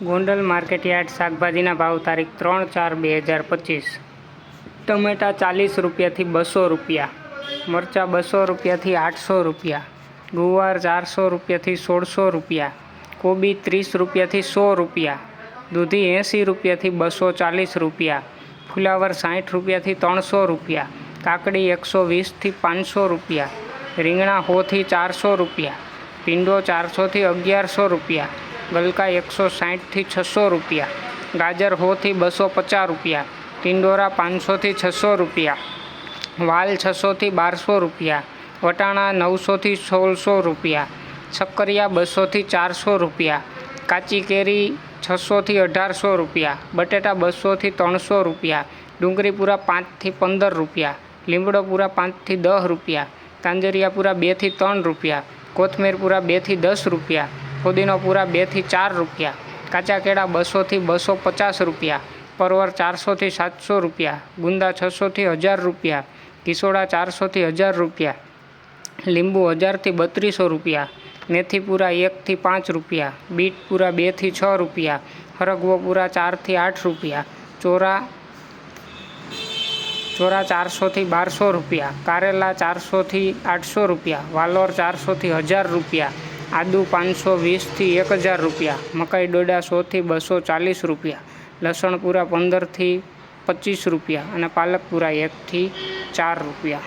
Gondal market yard શાકભાજીના ભાવ તારીખ 3/4/2025। ટમેટા 40 રૂપિયાથી 200 રૂપિયા, મરચાં 200 રૂપિયાથી 800 રૂપિયા, ગુવાર 400 રૂપિયાથી 1600 રૂપિયા, કોબી 30 રૂપિયાથી 100 રૂપિયા, દૂધી 80 રૂપિયાથી 240 રૂપિયા, ફુલાવર 60 રૂપિયાથી 300 રૂપિયા, કાકડી 120થી 500 રૂપિયા, રીંગણા 100થી 400 રૂપિયા, ભીંડો 400થી 1100 રૂપિયા, ગલકા 160થી 600 રૂપિયા, ગાજર 100થી 250 રૂપિયા, ટિંડોરા 500થી 600 રૂપિયા, વાલ 600થી 1200 રૂપિયા, વટાણા 900થી 1600 રૂપિયા, શક્કરિયા 200થી 400 રૂપિયા, કાચી કેરી 600થી 1800 રૂપિયા, બટેટા 200થી 300 રૂપિયા, ડુંગળી પૂરા 5થી 15 રૂપિયા, લીમડો પૂરા 5થી 10 રૂપિયા, તાંજરિયા પૂરા 2થી 3 રૂપિયા, કોથમીર પૂરા 2થી 10 રૂપિયા, ફુદીનો પૂરા 2થી 4 રૂપિયા, કાચા કેળા 200થી 250 રૂપિયા, પરવર 400થી 700 રૂપિયા, ગુંદા 600થી 1000 રૂપિયા, કિસોડા 400થી 1000 રૂપિયા, લીંબુ 1000થી 3200 રૂપિયા, મેથી પૂરા 1થી 5 રૂપિયા, બીટ પૂરા 2થી 6 રૂપિયા, હરગવો પૂરા 4થી 8 રૂપિયા, ચોરા 400થી 1200 રૂપિયા, કારેલા 400થી 800 રૂપિયા, વાલોર 400થી 1000 રૂપિયા, આદુ 520થી 1000 રૂપિયા, મકાઈ ડોડા 100થી 240 રૂપિયા, લસણ પૂરા 15થી 25 રૂપિયા અને પાલક પૂરા 1થી 4 રૂપિયા।